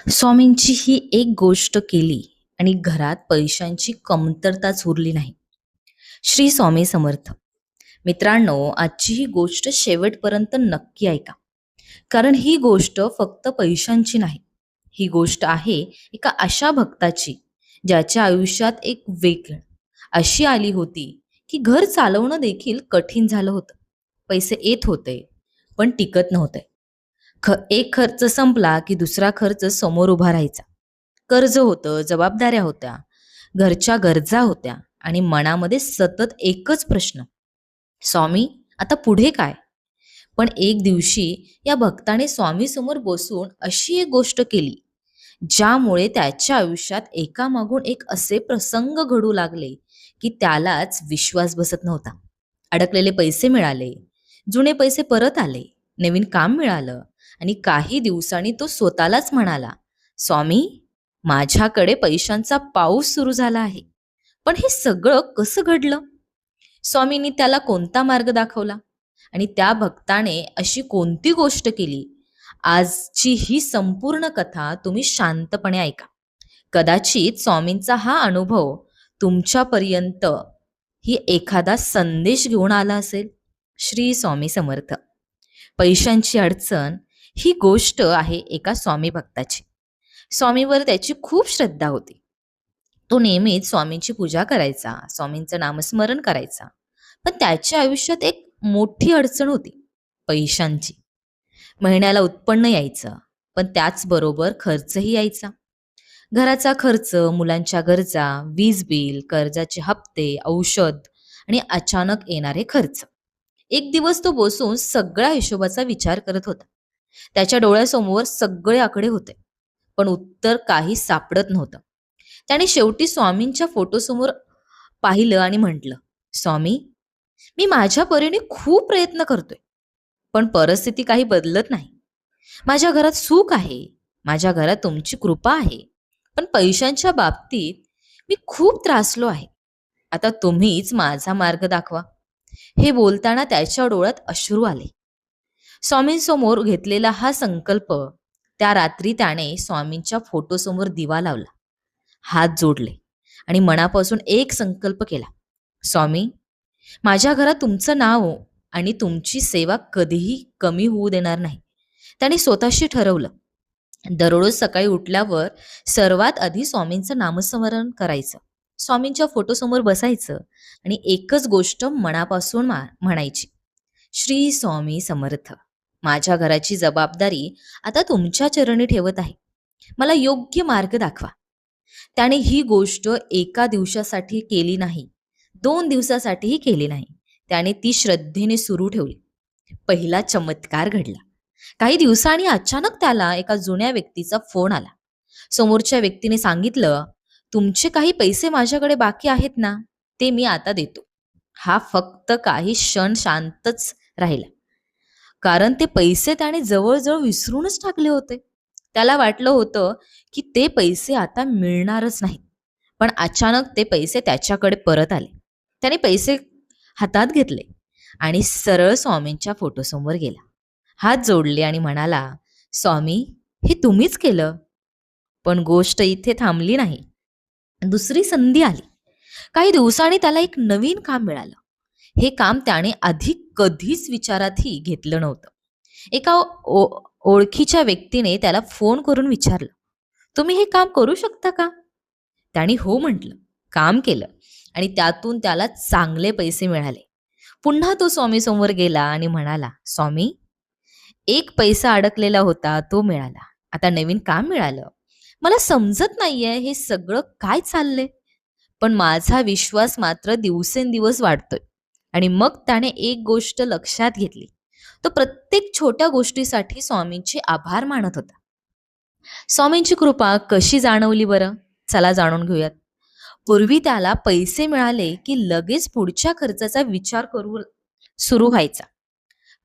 स्वामींची ही एक गोष्ट केली आणि घरात पैशांची कमतरताच उरली नाही. श्री स्वामी समर्थ. मित्रांनो, आजची ही गोष्ट शेवटपर्यंत नक्की ऐका, कारण ही गोष्ट फक्त पैशांची नाही. ही गोष्ट आहे एका अशा भक्ताची ज्याच्या आयुष्यात एक वेळ अशी आली होती की घर चालवणं देखील कठीण झालं होतं. पैसे येत होते पण टिकत नव्हते. एक खर्च संपला की दुसरा खर्च समोर उभा राहायचा. कर्ज होतं, जबाबदाऱ्या होत्या, घरच्या गरजा होत्या आणि मनामध्ये सतत एकच प्रश्न, स्वामी आता पुढे काय? पण एक दिवशी या भक्ताने स्वामी समोर बसून अशी एक गोष्ट केली ज्यामुळे त्याच्या आयुष्यात एकामागून एक असे प्रसंग घडू लागले की त्यालाच विश्वास बसत नव्हता. अडकलेले पैसे मिळाले, जुने पैसे परत आले, नवीन काम मिळालं आणि काही दिवसांनी तो स्वतःलाच म्हणाला, स्वामी माझ्याकडे पैशांचा पाऊस सुरू झाला आहे. पण हे सगळं कसं घडलं? स्वामींनी त्याला कोणता मार्ग दाखवला आणि त्या भक्ताने अशी कोणती गोष्ट केली? आजची ही संपूर्ण कथा तुम्ही शांतपणे ऐका. कदाचित स्वामींचा हा अनुभव तुमच्यापर्यंत ही एखादा संदेश घेऊन आला असेल. श्री स्वामी समर्थ. पैशांची अडचण ही गोष्ट आहे एका स्वामी भक्ताची. स्वामीवर त्याची खूप श्रद्धा होती. तो नेहमीच स्वामींची पूजा करायचा, स्वामींचं नामस्मरण करायचा. पण त्याच्या आयुष्यात एक मोठी अडचण होती, पैशांची. महिन्याला उत्पन्न यायचं, पण त्याचबरोबर खर्चही यायचा. घराचा खर्च, मुलांच्या गरजा, वीज बिल, कर्जाचे हप्ते, औषध आणि अचानक येणारे खर्च. एक दिवस तो बसून सगळ्या हिशोबाचा विचार करत होता. त्याच्या डोळ्यासमोर सगळे आकडे होते, पण उत्तर काही सापडत नव्हतं. त्याने शेवटी स्वामींच्या फोटोसमोर पाहिलं आणि म्हटलं, स्वामी मी माझ्या परीने खूप प्रयत्न करतोय, पण परिस्थिती काही बदलत नाही. माझ्या घरात सुख आहे, माझ्या घरात तुमची कृपा आहे, पण पैशांच्या बाबतीत मी खूप त्रासलो आहे. आता तुम्हीच माझा मार्ग दाखवा. हे बोलताना त्याच्या डोळ्यात अश्रू आले. स्वामींसमोर घेतलेला हा संकल्प, त्या रात्री त्याने स्वामींच्या फोटोसमोर दिवा लावला, हात जोडले आणि मनापासून एक संकल्प केला, स्वामी माझ्या घरात तुमचं नाव आणि तुमची सेवा कधीही कमी होऊ देणार नाही. त्याने स्वतःशी ठरवलं, दररोज सकाळी उठल्यावर सर्वात आधी स्वामींचं नामस्मरण करायचं, स्वामींच्या फोटोसमोर बसायचं आणि एकच गोष्ट मनापासून म्हणायची, श्री स्वामी समर्थ. माझ्या घराची जबाबदारी आता तुमच्या चरणी ठेवत आहे, मला योग्य मार्ग दाखवा. त्याने ही गोष्ट एका दिवसासाठी केली नाही, 2 दिवसासाठीही केली नाही. त्याने ती श्रद्धेने सुरू ठेवली. पहिला चमत्कार घडला. काही दिवसांनी अचानक त्याला एका जुन्या व्यक्तीचा फोन आला. समोरच्या व्यक्तीने सांगितलं, तुमचे काही पैसे माझ्याकडे बाकी आहेत ना, ते मी आता देतो. हा फक्त काही क्षण शांतच राहिला, कारण ते पैसे त्याने जवळजवळ विसरूनच टाकले होते. त्याला वाटलं होतं की ते पैसे आता मिळणारच नाहीत. पण अचानक ते पैसे त्याच्याकडे परत आले. त्याने पैसे हातात घेतले आणि सरळ स्वामींच्या फोटोसमोर गेला. हात जोडले आणि म्हणाला, स्वामी हे तुम्हीच केलं. पण गोष्ट इथे थांबली नाही. दुसरी संधी आली. काही दिवसांनी त्याला एक नवीन काम मिळालं. हे काम त्याने आधी कधीच विचारातही घेतलं नव्हतं. एका ओळखीच्या व्यक्तीने त्याला फोन करून विचारलं, तुम्ही हे काम करू शकता का? त्याने हो म्हटलं, काम केलं आणि त्यातून त्याला चांगले पैसे मिळाले. पुन्हा तो स्वामी समोर गेला आणि म्हणाला, स्वामी एक पैसा अडकलेला होता, तो मिळाला. आता नवीन काम मिळालं. मला समजत नाहीये हे सगळं काय चाललंय, पण माझा विश्वास मात्र दिवसेंदिवस वाढतोय. आणि मग त्याने एक गोष्ट लक्षात घेतली, तो प्रत्येक छोट्या गोष्टीसाठी स्वामींचे आभार मानत होता. स्वामींची कृपा कशी जाणवली बरं? चला जाणून घेऊयात. पूर्वी त्याला पैसे मिळाले की लगेच पुढच्या खर्चाचा विचार करू सुरू व्हायचा.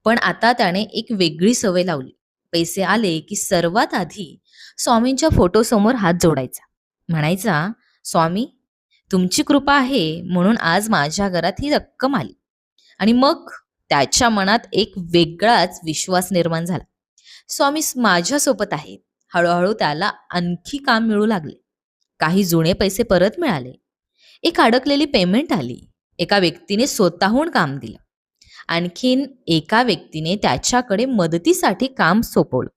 पण आता त्याने एक वेगळी सवय लावली. पैसे आले की सर्वात आधी स्वामींच्या फोटोसमोर हात जोडायचा, म्हणायचा, स्वामी तुमची कृपा आहे म्हणून आज माझ्या घरात ही रक्कम आली. आणि मग त्याच्या मनात एक वेगळाच विश्वास निर्माण झाला. स्वामी माझ्यासोबत आहेत हळूहळू त्याला आणखी काम मिळू लागले. काही जुने पैसे परत मिळाले. एक अडकलेली पेमेंट आली. एका व्यक्तीने स्वतःहून काम दिलं. आणखीन एका व्यक्तीने त्याच्याकडे मदतीसाठी काम सोपवलं.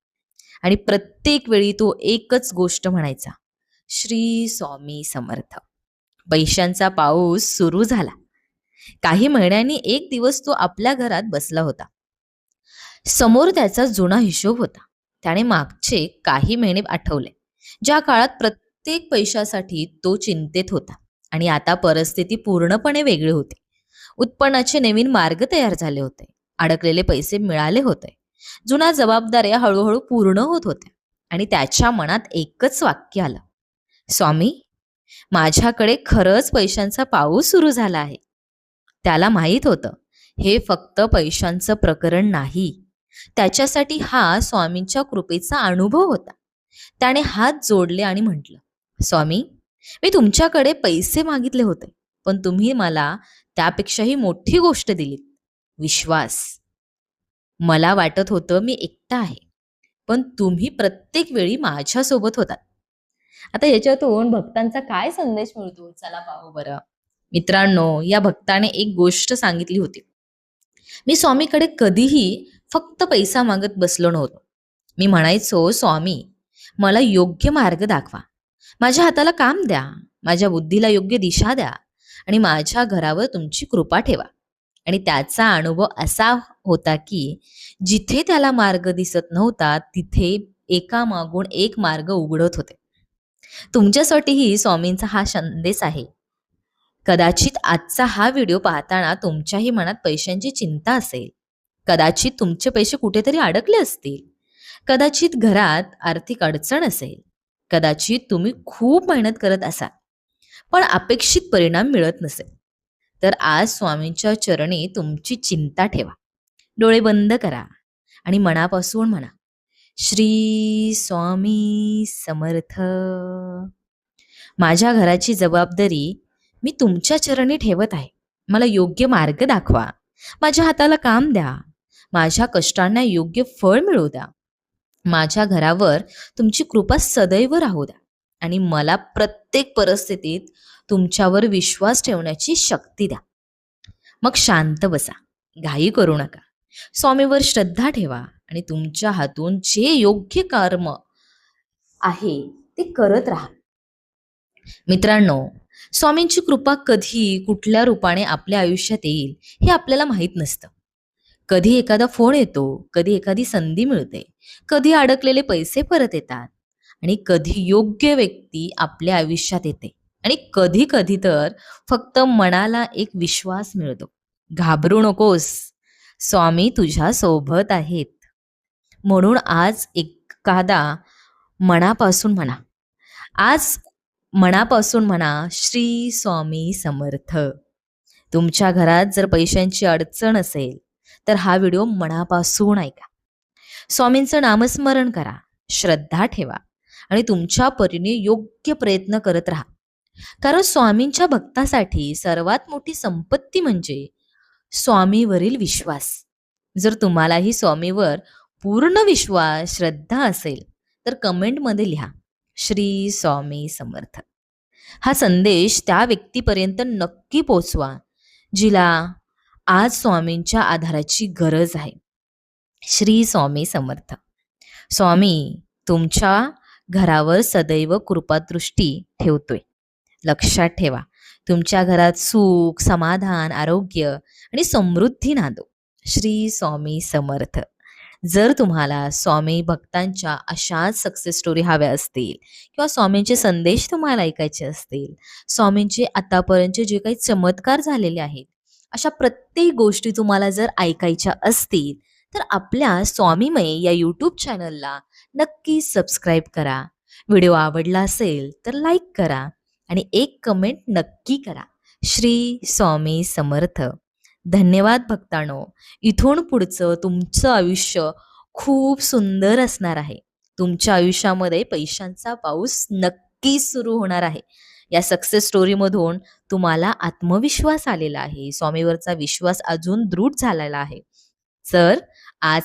आणि प्रत्येक वेळी तो एकच गोष्ट म्हणायचा, श्री स्वामी समर्थ. पैशांचा पाऊस सुरू झाला. काही महिन्यांनी एक दिवस तो आपल्या घरात बसला होता. समोर त्याचा जुना हिशोब होता. त्याने मागचे काही महिने आठवले, ज्या काळात प्रत्येक पैशासाठी तो चिंतेत होता. आणि आता परिस्थिती पूर्णपणे वेगळी होती. उत्पन्नाचे नवीन मार्ग तयार झाले होते. अडकलेले पैसे मिळाले होते. जुन्या जबाबदाऱ्या हळूहळू पूर्ण होत होत्या. आणि त्याच्या मनात एकच वाक्य आलं, स्वामी, माझ्याकडे खरंच पैशांचा पाऊस सुरू झाला आहे. त्याला माहित होतं, हे फक्त पैशांचं प्रकरण नाही. त्याच्यासाठी हा स्वामींच्या कृपेचा अनुभव होता. त्याने हात जोडले आणि म्हटलं, स्वामी, मी तुमच्याकडे पैसे मागितले होते, पण तुम्ही मला त्यापेक्षाही मोठी गोष्ट दिलीत, विश्वास. मला वाटत होतं मी एकटा आहे, पण तुम्ही प्रत्येक वेळी माझ्यासोबत होतात. आता ह्याच्यातून भक्तांचा काय संदेश मिळतो, चला पाहू बरं. मित्रांनो, या भक्ताने एक गोष्ट सांगितली होती, मी स्वामीकडे कधीही फक्त पैसा मागत बसलो नव्हतो. मी म्हणायचो, स्वामी, मला योग्य मार्ग दाखवा, माझ्या हाताला काम द्या, माझ्या बुद्धीला योग्य दिशा द्या, आणि माझ्या घरावर तुमची कृपा ठेवा. आणि त्याचा अनुभव असा होता की जिथे त्याला मार्ग दिसत नव्हता, तिथे एकामागून एक मार्ग उघडत होते. तुमच्यासाठीही स्वामींचा हा संदेश आहे. कदाचित आजचा हा व्हिडिओ पाहताना तुमच्याही मनात पैशांची चिंता असेल. कदाचित तुमचे पैसे कुठेतरी अडकले असतील. कदाचित घरात आर्थिक अडचण असेल. कदाचित तुम्ही खूप मेहनत करत असाल, पण अपेक्षित परिणाम मिळत नसेल. तर आज स्वामींच्या चरणी तुमची चिंता ठेवा. डोळे बंद करा आणि मनापासून म्हणा, श्री स्वामी समर्थ. माझ्या घराची जबाबदारी मी तुमच्या चरणी ठेवत आहे. मला योग्य मार्ग दाखवा, माझ्या हाताला काम द्या, माझ्या कष्टांना योग्य फळ मिळू द्या. माझ्या घरावर तुमची कृपा सदैव राहू द्या. आणि मला प्रत्येक परिस्थितीत तुमच्यावर विश्वास ठेवण्याची शक्ती द्या. मग शांत बसा, घाई करू नका. स्वामीवर श्रद्धा ठेवा आणि तुमच्या हातून जे योग्य कर्म आहे ते करत राहा. मित्रांनो, स्वामींची कृपा कधी कुठल्या रूपाने आपल्या आयुष्यात येईल हे आपल्याला माहीत नसतं. कधी एखादा फोन येतो, कधी एखादी संधी मिळते, कधी अडकलेले पैसे परत येतात, आणि कधी योग्य व्यक्ती आपल्या आयुष्यात येते, आणि कधी कधी तर फक्त मनाला एक विश्वास मिळतो. घाबरू नकोस, स्वामी तुझ्या सोबत आहेत. म्हणून आज मनापासून म्हणा आज मनापासून म्हणा, श्री स्वामी समर्थ. तुमच्या घरात जर पैशांची अडचण असेल तर हा व्हिडिओ मनापासून ऐका. स्वामींचं नामस्मरण करा, श्रद्धा ठेवा आणि तुमच्या परीने योग्य प्रयत्न करत राहा. कारण स्वामींच्या भक्तासाठी सर्वात मोठी संपत्ती म्हणजे स्वामीवरील विश्वास. जर तुम्हालाही स्वामीवर पूर्ण विश्वास, श्रद्धा असेल तर कमेंटमध्ये लिहा, श्री स्वामी समर्थ. हा संदेश त्या व्यक्तीपर्यंत नक्की पोचवा जिला आज स्वामींच्या आधाराची गरज आहे. श्री स्वामी समर्थ. स्वामी तुमच्या घरावर सदैव कृपादृष्टी ठेवतोय. लक्षात ठेवा, तुमच्या घरात सुख, समाधान, आरोग्य आणि समृद्धी नांदो. श्री स्वामी समर्थ. जर तुम्हाला स्वामी भक्तांच्या अशाच सक्सेस स्टोरी हव्या असतील किंवा स्वामींचे संदेश तुम्हाला ऐकायचे असतील, स्वामींचे आतापर्यंतचे जे काही चमत्कार झालेले आहेत, अशा प्रत्येक गोष्टी तुम्हाला जर ऐकायच्या असतील तर आपल्या स्वामीमय या यूट्यूब चॅनलला नक्की सबस्क्राईब करा. व्हिडिओ आवडला असेल तर लाईक करा आणि एक कमेंट नक्की करा. श्री स्वामी समर्थ. धन्यवाद भक्तांनो. इथून पुढचं तुमचं आयुष्य खूप सुंदर असणार आहे. तुमच्या आयुष्यामध्ये पैशांचा पाऊस नक्की सुरू होणार आहे. या सक्सेस स्टोरीमधून तुम्हाला आत्मविश्वास आलेला आहे, स्वामीवरचा विश्वास अजून दृढ झालेला आहे. तर आज